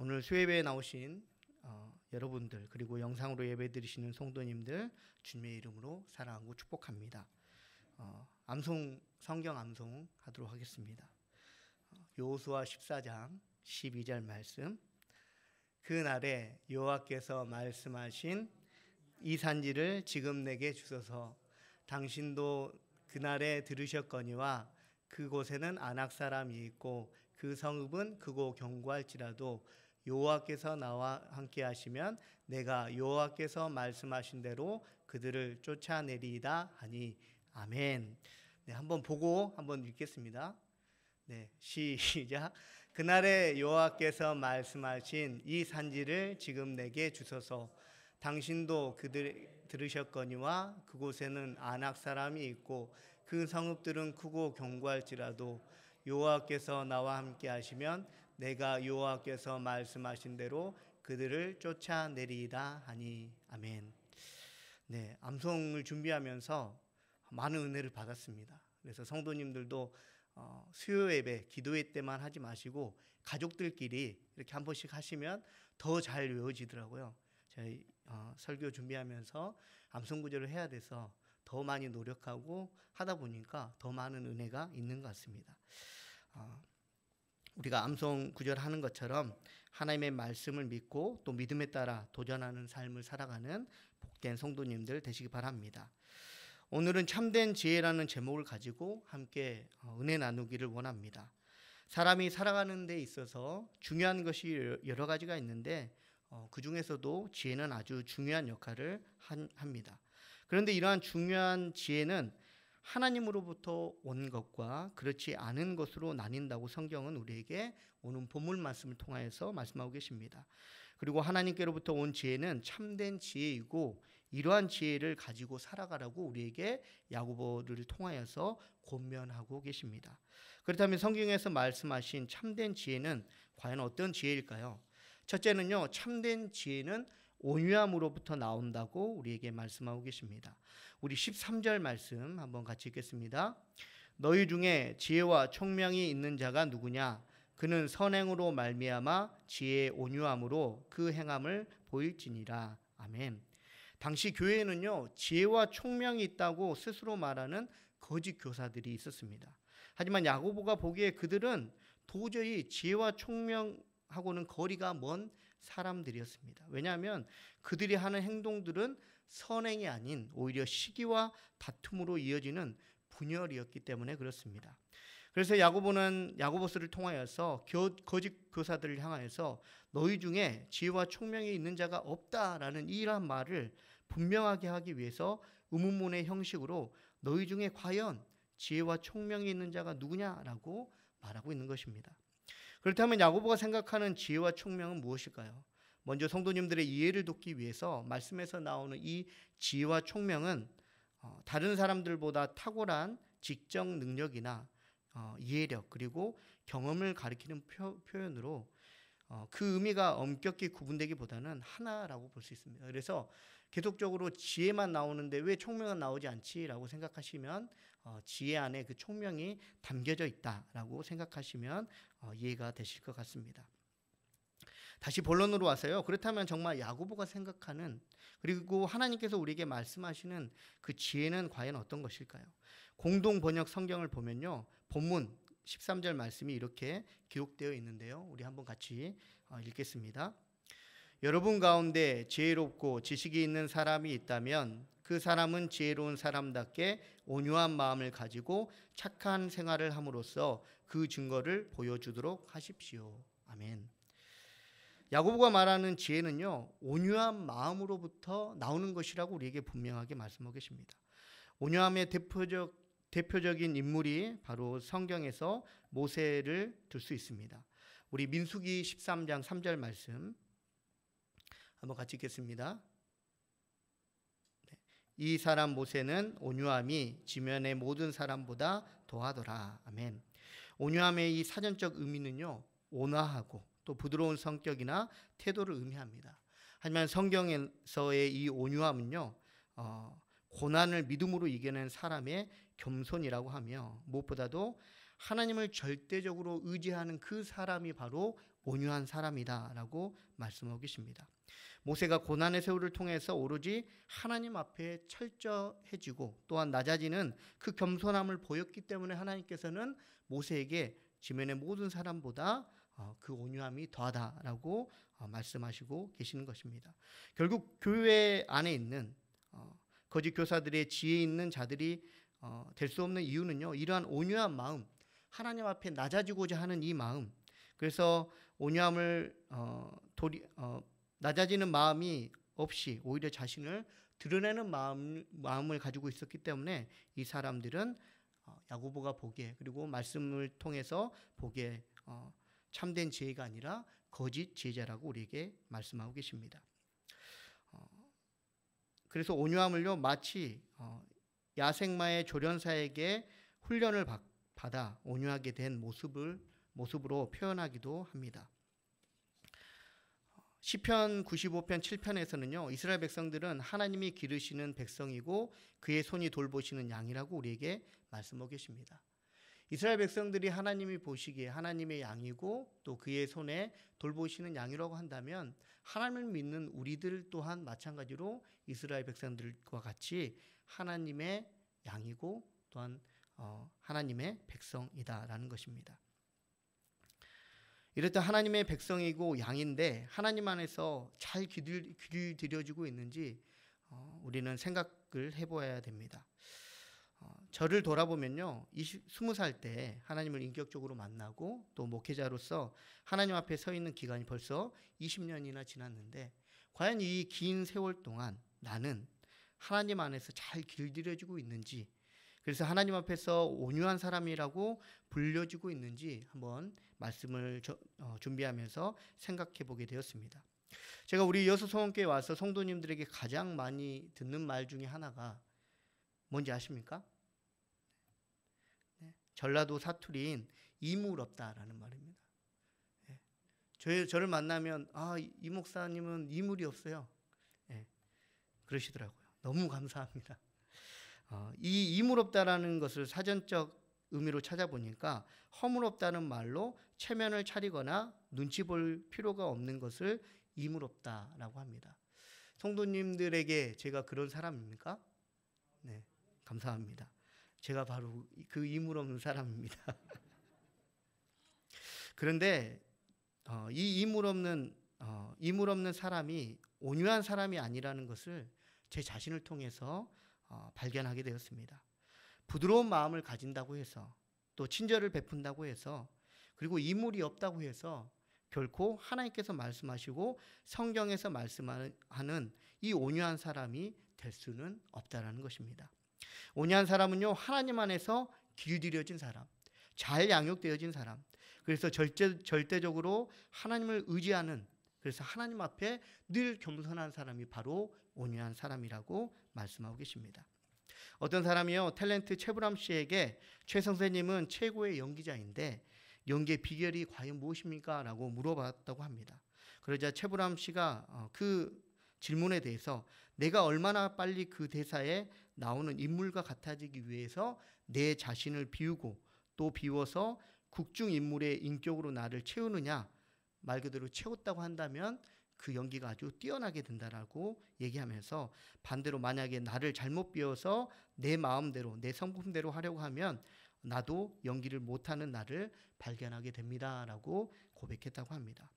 오늘 수예배에 나오신 여러분들, 그리고 영상으로 예배 드리시는 성도님들 주님의 이름으로 사랑하고 축복합니다. 성경 암송 하도록 하겠습니다. 여호수아 14장 12절 말씀. 그날에 여호와께서 말씀하신 이 산지를 지금 내게 주소서. 당신도 그날에 들으셨거니와 그곳에는 아낙 사람이 있고 그 성읍은 크고 견고할지라도 여호와께서 나와 함께 하시면 내가 여호와께서 말씀하신 대로 그들을 쫓아내리이다 하니. 아멘. 네, 한번 보고 한번 읽겠습니다. 네, 시작. 그날에 여호와께서 말씀하신 이 산지를 지금 내게 주소서. 당신도 그들 들으셨거니와 그곳에는 아낙 사람이 있고 그 성읍들은 크고 견고할지라도 여호와께서 나와 함께 하시면 내가 여호와께서 말씀하신 대로 그들을 쫓아내리이다 하니. 아멘. 네, 암송을 준비하면서 많은 은혜를 받았습니다. 그래서 성도님들도 수요 예배, 기도 예 때만 하지 마시고 가족들끼리 이렇게 한 번씩 하시면 더 잘 외워지더라고요. 저희 설교 준비하면서 암송 구절을 해야 돼서 더 많이 노력하고 하다 보니까 더 많은 은혜가 있는 것 같습니다. 우리가 암송 구절 하는 것처럼 하나님의 말씀을 믿고 또 믿음에 따라 도전하는 삶을 살아가는 복된 성도님들 되시기 바랍니다. 오늘은 참된 지혜라는 제목을 가지고 함께 은혜 나누기를 원합니다. 사람이 살아가는 데 있어서 중요한 것이 여러 가지가 있는데 그 중에서도 지혜는 아주 중요한 역할을 합니다. 그런데 이러한 중요한 지혜는 하나님으로부터 온 것과 그렇지 않은 것으로 나뉜다고 성경은 우리에게 오늘 본문 말씀을 통하여서 말씀하고 계십니다. 그리고 하나님께로부터 온 지혜는 참된 지혜이고 이러한 지혜를 가지고 살아가라고 우리에게 야고보를 통하여서 권면하고 계십니다. 그렇다면 성경에서 말씀하신 참된 지혜는 과연 어떤 지혜일까요? 첫째는요, 참된 지혜는 온유함으로부터 나온다고 우리에게 말씀하고 계십니다. 우리 13절 말씀 한번 같이 읽겠습니다. 너희 중에 지혜와 총명이 있는 자가 누구냐? 그는 선행으로 말미암아 지혜의 온유함으로 그 행함을 보일지니라. 아멘. 당시 교회에는요, 지혜와 총명이 있다고 스스로 말하는 거짓 교사들이 있었습니다. 하지만 야고보가 보기에 그들은 도저히 지혜와 총명하고는 거리가 먼 사람들이었습니다. 왜냐하면 그들이 하는 행동들은 선행이 아닌 오히려 시기와 다툼으로 이어지는 분열이었기 때문에 그렇습니다. 그래서 야고보는 야고보서를 통하여서 거짓 교사들을 향하여서 너희 중에 지혜와 총명이 있는 자가 없다라는 이러한 말을 분명하게 하기 위해서 의문문의 형식으로 너희 중에 과연 지혜와 총명이 있는 자가 누구냐라고 말하고 있는 것입니다. 그렇다면 야고보가 생각하는 지혜와 총명은 무엇일까요? 먼저 성도님들의 이해를 돕기 위해서 말씀에서 나오는 이 지혜와 총명은 다른 사람들보다 탁월한 지적 능력이나 이해력 그리고 경험을 가리키는 표현으로 그 의미가 엄격히 구분되기보다는 하나라고 볼 수 있습니다. 그래서 계속적으로 지혜만 나오는데 왜 총명은 나오지 않지라고 생각하시면 지혜 안에 그 총명이 담겨져 있다라고 생각하시면 이해가 되실 것 같습니다. 다시 본론으로 와서요. 그렇다면 정말 야고보가 생각하는 그리고 하나님께서 우리에게 말씀하시는 그 지혜는 과연 어떤 것일까요? 공동 번역 성경을 보면요. 본문 13절 말씀이 이렇게 기록되어 있는데요. 우리 한번 같이 읽겠습니다. 여러분 가운데 지혜롭고 지식이 있는 사람이 있다면 그 사람은 지혜로운 사람답게 온유한 마음을 가지고 착한 생활을 함으로써 그 증거를 보여주도록 하십시오. 아멘. 야고보가 말하는 지혜는요, 온유한 마음으로부터 나오는 것이라고 우리에게 분명하게 말씀하고 계십니다. 온유함의 대표적인 인물이 바로 성경에서 모세를 들 수 있습니다. 우리 민수기 13장 3절 말씀 한번 같이 읽겠습니다. 이 사람 모세는 온유함이 지면의 모든 사람보다 더하더라. 아멘. 온유함의 이 사전적 의미는요, 온화하고 또 부드러운 성격이나 태도를 의미합니다. 하지만 성경에서의 이 온유함은요, 고난을 믿음으로 이겨낸 사람의 겸손이라고 하며 무엇보다도 하나님을 절대적으로 의지하는 그 사람이 바로 온유한 사람이다라고 말씀하고 계십니다. 모세가 고난의 세월을 통해서 오로지 하나님 앞에 철저해지고 또한 낮아지는 그 겸손함을 보였기 때문에 하나님께서는 모세에게 지면의 모든 사람보다 그 온유함이 더하다라고 말씀하시고 계시는 것입니다. 결국 교회 안에 있는 거짓 교사들의 지혜 있는 자들이 될 수 없는 이유는요, 이러한 온유한 마음, 하나님 앞에 낮아지고자 하는 이 마음, 그래서 온유함을 낮아지는 마음이 없이 오히려 자신을 드러내는 마음을 가지고 있었기 때문에 이 사람들은 야고보가 보기에, 그리고 말씀을 통해서 보기에 참된 지혜가 아니라 거짓 지혜자라고 우리에게 말씀하고 계십니다. 그래서 온유함을요, 마치 야생마의 조련사에게 훈련을 받아 온유하게 된 모습으로 표현하기도 합니다. 시편 95편 7편에서는요, 이스라엘 백성들은 하나님이 기르시는 백성이고 그의 손이 돌보시는 양이라고 우리에게 말씀하고 계십니다. 이스라엘 백성들이 하나님이 보시기에 하나님의 양이고 또 그의 손에 돌보시는 양이라고 한다면 하나님을 믿는 우리들 또한 마찬가지로 이스라엘 백성들과 같이 하나님의 양이고 또한 하나님의 백성이다라는 것입니다. 이럴 때 하나님의 백성이고 양인데 하나님 안에서 잘 길들여지고 있는지 우리는 생각을 해봐야 됩니다. 저를 돌아보면요, 20살 때 하나님을 인격적으로 만나고 또 목회자로서 하나님 앞에 서 있는 기간이 벌써 20년이나 지났는데 과연 이 긴 세월 동안 나는 하나님 안에서 잘 길들여지고 있는지, 그래서 하나님 앞에서 온유한 사람이라고 불려지고 있는지 한번 말씀을 준비하면서 생각해 보게 되었습니다. 제가 우리 여수성원교회 와서 성도님들에게 가장 많이 듣는 말 중에 하나가 뭔지 아십니까? 네. 전라도 사투리인 이물없다라는 말입니다. 네. 저를 만나면 이 목사님은 이물이 없어요. 네. 그러시더라고요. 너무 감사합니다. 이 이물없다라는 것을 사전적 의미로 찾아보니까 허물없다는 말로 체면을 차리거나 눈치 볼 필요가 없는 것을 이물없다라고 합니다. 성도님들에게 제가 그런 사람입니까? 네, 감사합니다. 제가 바로 그 이물없는 사람입니다. 그런데 이 이물없는 사람이 온유한 사람이 아니라는 것을 제 자신을 통해서 발견하게 되었습니다. 부드러운 마음을 가진다고 해서 또 친절을 베푼다고 해서 그리고 이물이 없다고 해서 결코 하나님께서 말씀하시고 성경에서 말씀하는 이 온유한 사람이 될 수는 없다라는 것입니다. 온유한 사람은요, 하나님 안에서 길들여진 사람, 잘 양육되어진 사람, 그래서 절대적으로 하나님을 의지하는, 그래서 하나님 앞에 늘 겸손한 사람이 바로 온유한 사람이라고 말씀하고 계십니다. 어떤 사람이요, 탤런트 최불암 씨에게 최 선생님은 최고의 연기자인데 연기의 비결이 과연 무엇입니까? 라고 물어봤다고 합니다. 그러자 최불암 씨가 그 질문에 대해서 내가 얼마나 빨리 그 대사에 나오는 인물과 같아지기 위해서 내 자신을 비우고 또 비워서 국중 인물의 인격으로 나를 채우느냐, 말 그대로 채웠다고 한다면 그 연기가 아주 뛰어나게 된다라고 얘기하면서 반대로 만약에 나를 잘못 비워서 내 마음대로 내 성품대로 하려고 하면 나도 연기를 못하는 나를 발견하게 됩니다라고 고백했다고 합니다.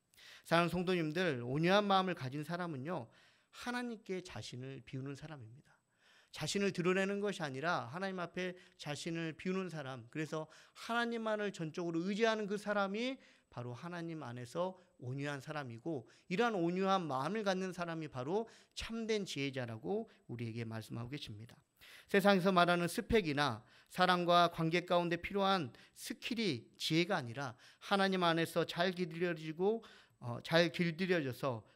사랑하는 성도님들, 온유한 마음을 가진 사람은요, 하나님께 자신을 비우는 사람입니다. 자신을 드러내는 것이 아니라 하나님 앞에 자신을 비우는 사람, 그래서 하나님만을 전적으로 의지하는 그 사람이 바로 하나님 안에서 온유한 사람이고, 이러한 온유한 마음을 갖는 사람이 바로 참된 지혜자라고 우리에게 말씀하고 계십니다. 세상에서 말하는 스펙이나 사랑과 관계 가운데 필요한 스킬이 지혜가 아니라 하나님 안에서 잘 길들여져서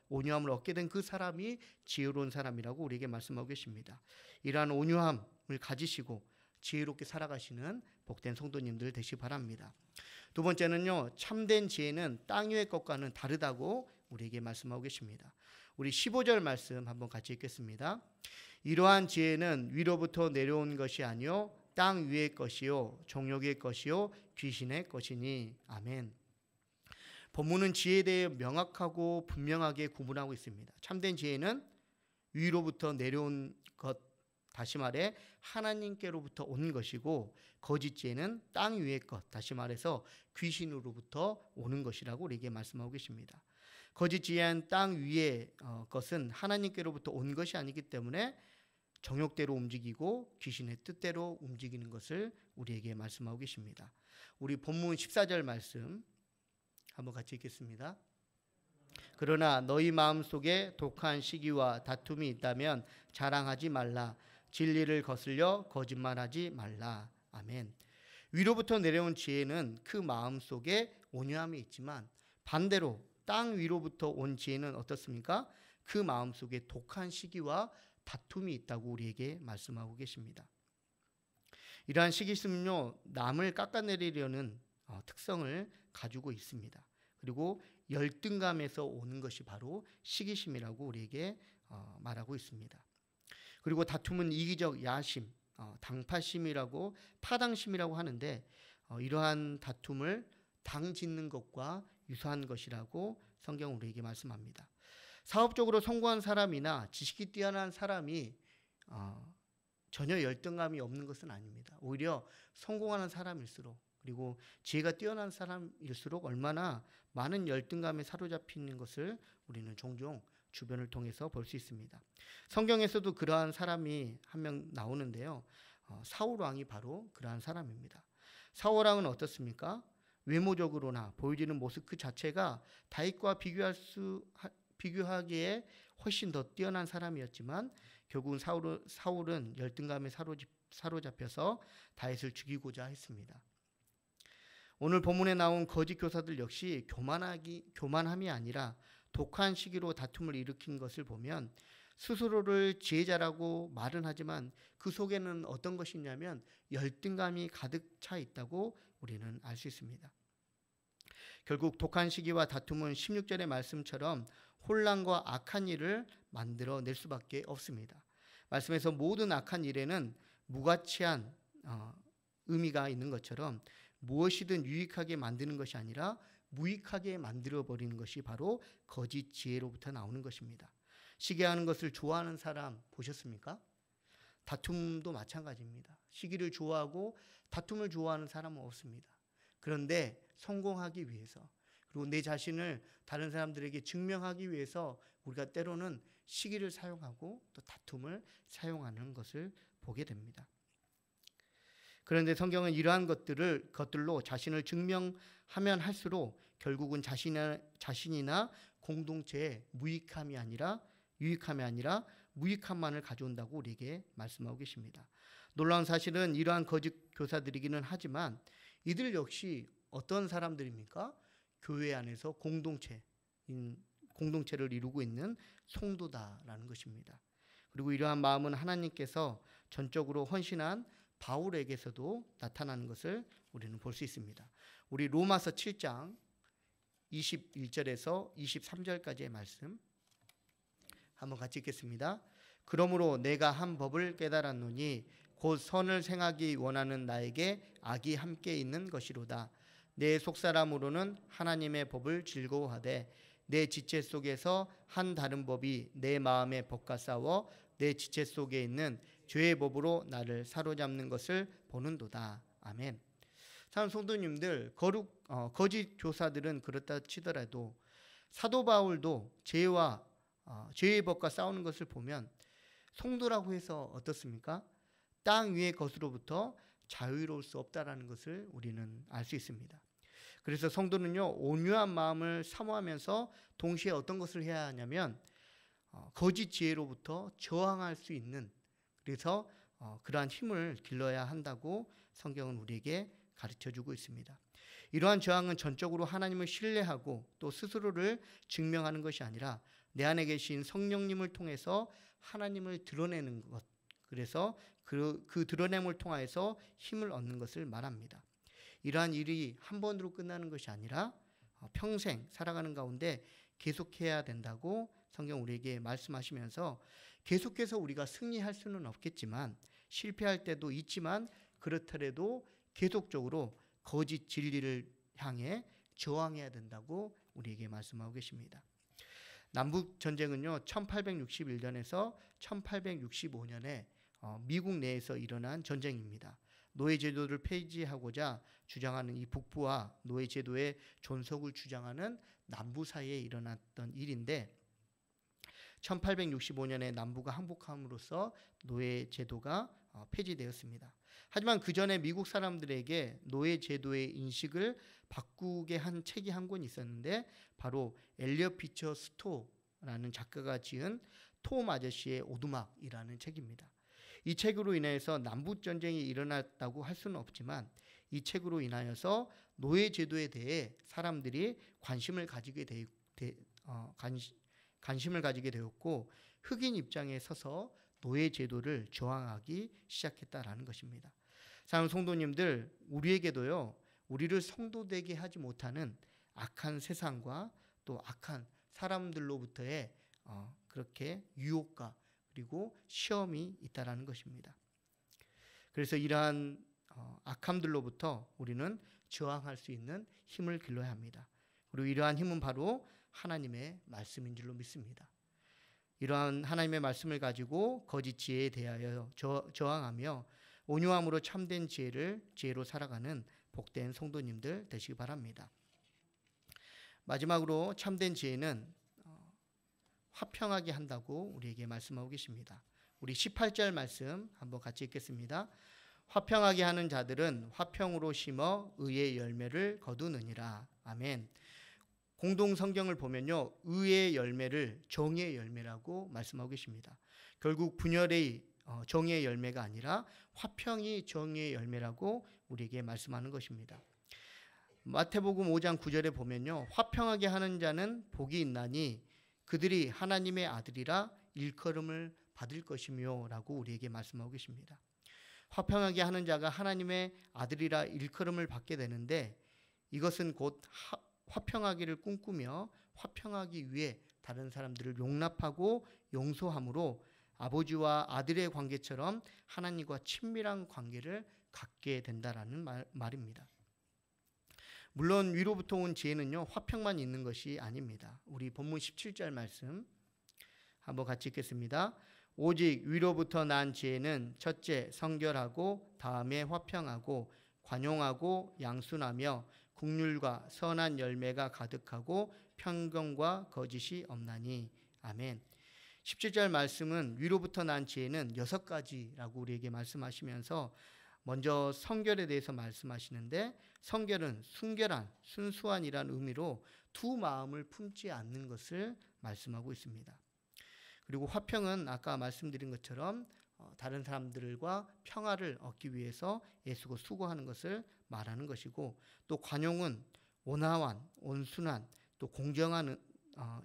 온유함을 얻게 된 그 사람이 지혜로운 사람이라고 우리에게 말씀하고 계십니다. 이러한 온유함을 가지시고 지혜롭게 살아가시는 복된 성도님들 되시기 바랍니다. 두 번째는요, 참된 지혜는 땅 위의 것과는 다르다고 우리에게 말씀하고 계십니다. 우리 15절 말씀 한번 같이 읽겠습니다. 이러한 지혜는 위로부터 내려온 것이 아니요 땅 위의 것이요 정욕의 것이요 귀신의 것이니. 아멘. 본문은 지혜에 대해 명확하고 분명하게 구분하고 있습니다. 참된 지혜는 위로부터 내려온 것, 다시 말해 하나님께로부터 온 것이고, 거짓 지혜는 땅 위의 것, 다시 말해서 귀신으로부터 오는 것이라고 우리에게 말씀하고 계십니다. 거짓 지혜한 땅 위의 것은 하나님께로부터 온 것이 아니기 때문에 정욕대로 움직이고 귀신의 뜻대로 움직이는 것을 우리에게 말씀하고 계십니다. 우리 본문 14절 말씀 한번 같이 읽겠습니다. 그러나 너희 마음속에 독한 시기와 다툼이 있다면 자랑하지 말라. 진리를 거슬려 거짓말하지 말라. 아멘. 위로부터 내려온 지혜는 그 마음속에 온유함이 있지만, 반대로 땅 위로부터 온 지혜는 어떻습니까? 그 마음속에 독한 시기와 다툼이 있다고 우리에게 말씀하고 계십니다. 이러한 시기심은요, 남을 깎아내리려는 특성을 가지고 있습니다. 그리고 열등감에서 오는 것이 바로 시기심이라고 우리에게 말하고 있습니다. 그리고 다툼은 이기적 야심, 당파심이라고, 파당심이라고 하는데, 이러한 다툼을 당 짓는 것과 유사한 것이라고 성경은 우리에게 말씀합니다. 사업적으로 성공한 사람이나 지식이 뛰어난 사람이 전혀 열등감이 없는 것은 아닙니다. 오히려 성공하는 사람일수록, 그리고 지혜가 뛰어난 사람일수록 얼마나 많은 열등감에 사로잡히는 것을 우리는 종종 주변을 통해서 볼 수 있습니다. 성경에서도 그러한 사람이 한 명 나오는데요. 사울 왕이 바로 그러한 사람입니다. 사울 왕은 어떻습니까? 외모적으로나 보여지는 모습 그 자체가 다윗과 비교하기에 훨씬 더 뛰어난 사람이었지만, 결국은 사울은 열등감에 사로잡혀서 다윗을 죽이고자 했습니다. 오늘 본문에 나온 거짓 교사들 역시 교만함이 아니라 독한 시기로 다툼을 일으킨 것을 보면, 스스로를 지혜자라고 말은 하지만 그 속에는 어떤 것이 있냐면 열등감이 가득 차 있다고 우리는 알 수 있습니다. 결국 독한 시기와 다툼은 16절의 말씀처럼 혼란과 악한 일을 만들어낼 수밖에 없습니다. 말씀에서 모든 악한 일에는 무가치한 의미가 있는 것처럼 무엇이든 유익하게 만드는 것이 아니라 무익하게 만들어버리는 것이 바로 거짓 지혜로부터 나오는 것입니다. 시기하는 것을 좋아하는 사람 보셨습니까? 다툼도 마찬가지입니다. 시기를 좋아하고 다툼을 좋아하는 사람은 없습니다. 그런데 성공하기 위해서, 그리고 내 자신을 다른 사람들에게 증명하기 위해서 우리가 때로는 시기를 사용하고 또 다툼을 사용하는 것을 보게 됩니다. 그런데 성경은 이러한 것들로 자신을 증명하면 할수록 결국은 자신이나 공동체에 유익함이 아니라 무익함만을 가져온다고 우리에게 말씀하고 계십니다. 놀라운 사실은 이러한 거짓 교사들이기는 하지만 이들 역시 어떤 사람들입니까? 교회 안에서 공동체를 이루고 있는 성도다라는 것입니다. 그리고 이러한 마음은 하나님께서 전적으로 헌신한 바울에게서도 나타나는 것을 우리는 볼 수 있습니다. 우리 로마서 7장 21절에서 23절까지의 말씀 한번 같이 읽겠습니다. 그러므로 내가 한 법을 깨달았노니 곧 선을 행하기 원하는 나에게 악이 함께 있는 것이로다. 내 속사람으로는 하나님의 법을 즐거워하되 내 지체 속에서 한 다른 법이 내 마음에 법과 싸워 내 지체 속에 있는 죄의 법으로 나를 사로잡는 것을 보는도다. 아멘. 참 성도님들, 거짓 교사들은 그렇다 치더라도 사도 바울도 죄의 법과 싸우는 것을 보면 성도라고 해서 어떻습니까? 땅 위의 것으로부터 자유로울 수 없다라는 것을 우리는 알 수 있습니다. 그래서 성도는요, 온유한 마음을 사모하면서 동시에 어떤 것을 해야 하냐면 거짓 지혜로부터 저항할 수 있는, 그래서 그러한 힘을 길러야 한다고 성경은 우리에게 가르쳐주고 있습니다. 이러한 저항은 전적으로 하나님을 신뢰하고 또 스스로를 증명하는 것이 아니라 내 안에 계신 성령님을 통해서 하나님을 드러내는 것, 그래서 그 드러냄을 통하여서 힘을 얻는 것을 말합니다. 이러한 일이 한 번으로 끝나는 것이 아니라 평생 살아가는 가운데 계속해야 된다고 성경 우리에게 말씀하시면서, 계속해서 우리가 승리할 수는 없겠지만 실패할 때도 있지만 그렇더라도 계속적으로 거짓 진리를 향해 저항해야 된다고 우리에게 말씀하고 계십니다. 남북 전쟁은요 1861년에서 1865년에 미국 내에서 일어난 전쟁입니다. 노예 제도를 폐지하고자 주장하는 이 북부와 노예 제도의 존속을 주장하는 남부 사이에 일어났던 일인데 1865년에 남부가 항복함으로써 노예 제도가 폐지되었습니다. 하지만 그 전에 미국 사람들에게 노예 제도의 인식을 바꾸게 한 책이 한 권 있었는데 바로 엘리엇 비처 스토라는 작가가 지은 톰 아저씨의 오두막이라는 책입니다. 이 책으로 인해서 남북 전쟁이 일어났다고 할 수는 없지만 이 책으로 인하여서 노예 제도에 대해 사람들이 관심을 가지게 되었고 흑인 입장에 서서 노예 제도를 저항하기 시작했다라는 것입니다. 사랑하는 성도님들, 우리에게도요, 우리를 성도되게 하지 못하는 악한 세상과 또 악한 사람들로부터의 그렇게 유혹과 그리고 시험이 있다라는 것입니다. 그래서 이러한 악함들로부터 우리는 저항할 수 있는 힘을 길러야 합니다. 그리고 이러한 힘은 바로 하나님의 말씀인 줄로 믿습니다. 이러한 하나님의 말씀을 가지고 거짓 지혜에 대하여 저항하며 온유함으로 참된 지혜로 살아가는 복된 성도님들 되시기 바랍니다. 마지막으로 참된 지혜는 화평하게 한다고 우리에게 말씀하고 계십니다. 우리 18절 말씀 한번 같이 읽겠습니다. 화평하게 하는 자들은 화평으로 심어 의의 열매를 거두느니라. 아멘. 공동 성경을 보면요, 의의 열매를 정의의 열매라고 말씀하고 계십니다. 결국 분열의 정의의 열매가 아니라 화평이 정의의 열매라고 우리에게 말씀하는 것입니다. 마태복음 5장 9절에 보면요, 화평하게 하는 자는 복이 있나니 그들이 하나님의 아들이라 일컬음을 받을 것이며 라고 우리에게 말씀하고 계십니다. 화평하게 하는 자가 하나님의 아들이라 일컬음을 받게 되는데 이것은 곧 화평하기를 꿈꾸며 화평하기 위해 다른 사람들을 용납하고 용서함으로 아버지와 아들의 관계처럼 하나님과 친밀한 관계를 갖게 된다라는 말입니다. 물론 위로부터 온 지혜는요, 화평만 있는 것이 아닙니다. 우리 본문 17절 말씀 한번 같이 읽겠습니다. 오직 위로부터 난 지혜는 첫째 성결하고 다음에 화평하고 관용하고 양순하며 긍휼과 선한 열매가 가득하고 편견과 거짓이 없나니. 아멘. 17절 말씀은 위로부터 난 지혜는 6가지라고 우리에게 말씀하시면서 먼저 성결에 대해서 말씀하시는데 성결은 순결한, 순수한이라는 의미로 두 마음을 품지 않는 것을 말씀하고 있습니다. 그리고 화평은 아까 말씀드린 것처럼 다른 사람들과 평화를 얻기 위해서 애쓰고 수고하는 것을 말하는 것이고, 또 관용은 온화한, 온순한, 또 공정한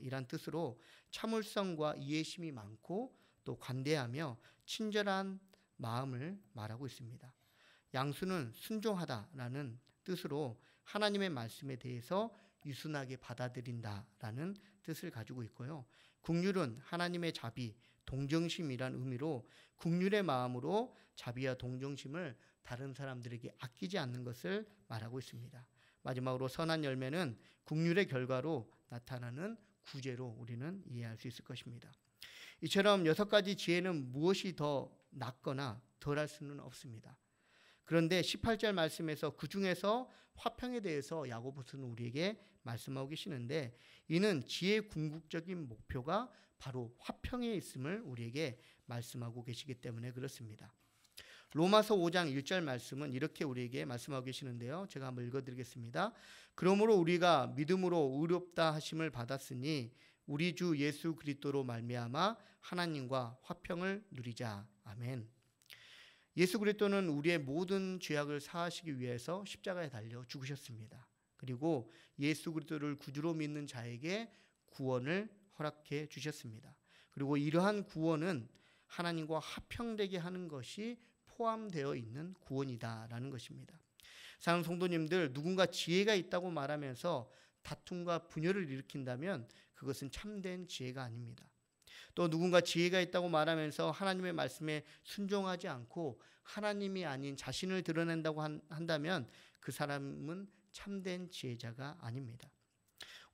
이란 뜻으로 참을성과 이해심이 많고 또 관대하며 친절한 마음을 말하고 있습니다. 양수는 순종하다라는 뜻으로 하나님의 말씀에 대해서 유순하게 받아들인다라는 뜻을 가지고 있고요. 긍휼은 하나님의 자비, 동정심이란 의미로 긍휼의 마음으로 자비와 동정심을 다른 사람들에게 아끼지 않는 것을 말하고 있습니다. 마지막으로 선한 열매는 긍휼의 결과로 나타나는 구제로 우리는 이해할 수 있을 것입니다. 이처럼 6가지 지혜는 무엇이 더 낫거나 덜할 수는 없습니다. 그런데 18절 말씀에서 그 중에서 화평에 대해서 야고보서는 우리에게 말씀하고 계시는데 이는 지혜의 궁극적인 목표가 바로 화평에 있음을 우리에게 말씀하고 계시기 때문에 그렇습니다. 로마서 5장 1절 말씀은 이렇게 우리에게 말씀하고 계시는데요. 제가 한번 읽어드리겠습니다. 그러므로 우리가 믿음으로 의롭다 하심을 받았으니 우리 주 예수 그리스도로 말미암아 하나님과 화평을 누리자. 아멘. 예수 그리스도는 우리의 모든 죄악을 사하시기 위해서 십자가에 달려 죽으셨습니다. 그리고 예수 그리스도를 구주로 믿는 자에게 구원을 허락해 주셨습니다. 그리고 이러한 구원은 하나님과 화평되게 하는 것이 포함되어 있는 구원이다라는 것입니다. 사랑하는 성도님들, 누군가 지혜가 있다고 말하면서 다툼과 분열을 일으킨다면 그것은 참된 지혜가 아닙니다. 또 누군가 지혜가 있다고 말하면서 하나님의 말씀에 순종하지 않고 하나님이 아닌 자신을 드러낸다고 한다면 그 사람은 참된 지혜자가 아닙니다.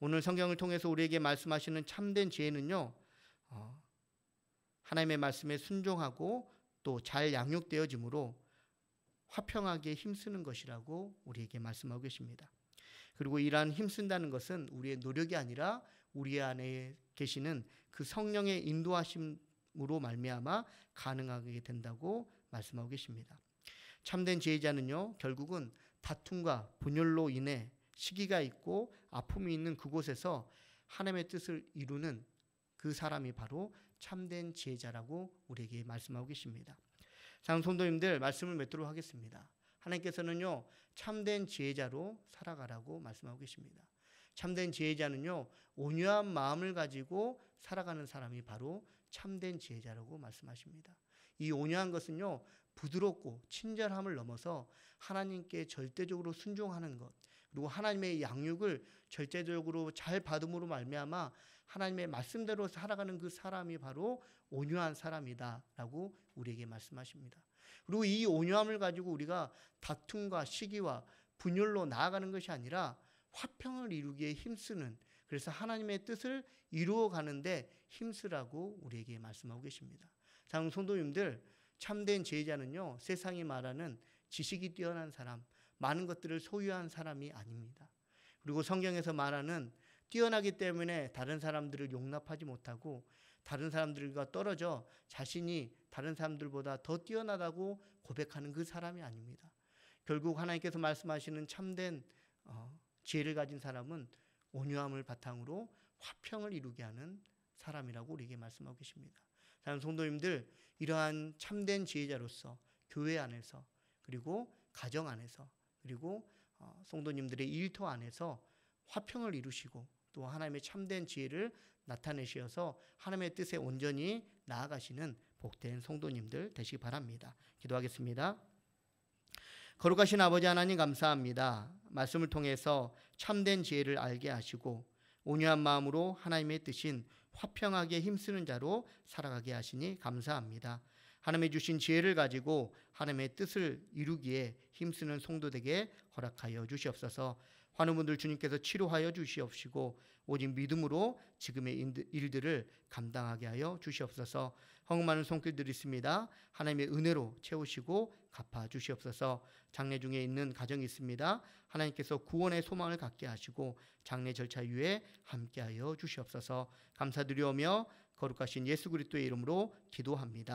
오늘 성경을 통해서 우리에게 말씀하시는 참된 지혜는요, 하나님의 말씀에 순종하고 또 잘 양육되어짐으로 화평하게 힘쓰는 것이라고 우리에게 말씀하고 계십니다. 그리고 이러한 힘쓴다는 것은 우리의 노력이 아니라 우리 안에 계시는 그 성령의 인도하심으로 말미암아 가능하게 된다고 말씀하고 계십니다. 참된 지혜자는요, 결국은 다툼과 분열로 인해 시기가 있고 아픔이 있는 그곳에서 하나님의 뜻을 이루는 그 사람이 바로 참된 지혜자라고 우리에게 말씀하고 계십니다. 사랑하는 성도님들, 말씀을 맺도록 하겠습니다. 하나님께서는요, 참된 지혜자로 살아가라고 말씀하고 계십니다. 참된 지혜자는요, 온유한 마음을 가지고 살아가는 사람이 바로 참된 지혜자라고 말씀하십니다. 이 온유한 것은요, 부드럽고 친절함을 넘어서 하나님께 절대적으로 순종하는 것, 그리고 하나님의 양육을 절대적으로 잘 받음으로 말미암아 하나님의 말씀대로 살아가는 그 사람이 바로 온유한 사람이다라고 우리에게 말씀하십니다. 그리고 이 온유함을 가지고 우리가 다툼과 시기와 분열로 나아가는 것이 아니라 화평을 이루기에 힘쓰는, 그래서 하나님의 뜻을 이루어가는데 힘쓰라고 우리에게 말씀하고 계십니다. 사랑하는 성도님들, 참된 지혜자는요, 세상이 말하는 지식이 뛰어난 사람, 많은 것들을 소유한 사람이 아닙니다. 그리고 성경에서 말하는 뛰어나기 때문에 다른 사람들을 용납하지 못하고 다른 사람들과 떨어져 자신이 다른 사람들보다 더 뛰어나다고 고백하는 그 사람이 아닙니다. 결국 하나님께서 말씀하시는 참된 지혜를 가진 사람은 온유함을 바탕으로 화평을 이루게 하는 사람이라고 우리에게 말씀하고 계십니다. 사랑하는 성도님들, 이러한 참된 지혜자로서 교회 안에서, 그리고 가정 안에서, 그리고 성도님들의 일터 안에서 화평을 이루시고 또 하나님의 참된 지혜를 나타내셔서 하나님의 뜻에 온전히 나아가시는 복된 성도님들 되시기 바랍니다. 기도하겠습니다. 거룩하신 아버지 하나님, 감사합니다. 말씀을 통해서 참된 지혜를 알게 하시고 온유한 마음으로 하나님의 뜻인 화평하게 힘쓰는 자로 살아가게 하시니 감사합니다. 하나님의 주신 지혜를 가지고 하나님의 뜻을 이루기에 힘쓰는 성도되게 허락하여 주시옵소서. 환우분들 주님께서 치료하여 주시옵시고 오직 믿음으로 지금의 일들을 감당하게 하여 주시옵소서. 헌금 많은 손길들이 있습니다. 하나님의 은혜로 채우시고 갚아 주시옵소서. 장래 중에 있는 가정이 있습니다. 하나님께서 구원의 소망을 갖게 하시고 장래 절차 이후에 함께하여 주시옵소서. 감사드리오며 거룩하신 예수 그리스도의 이름으로 기도합니다.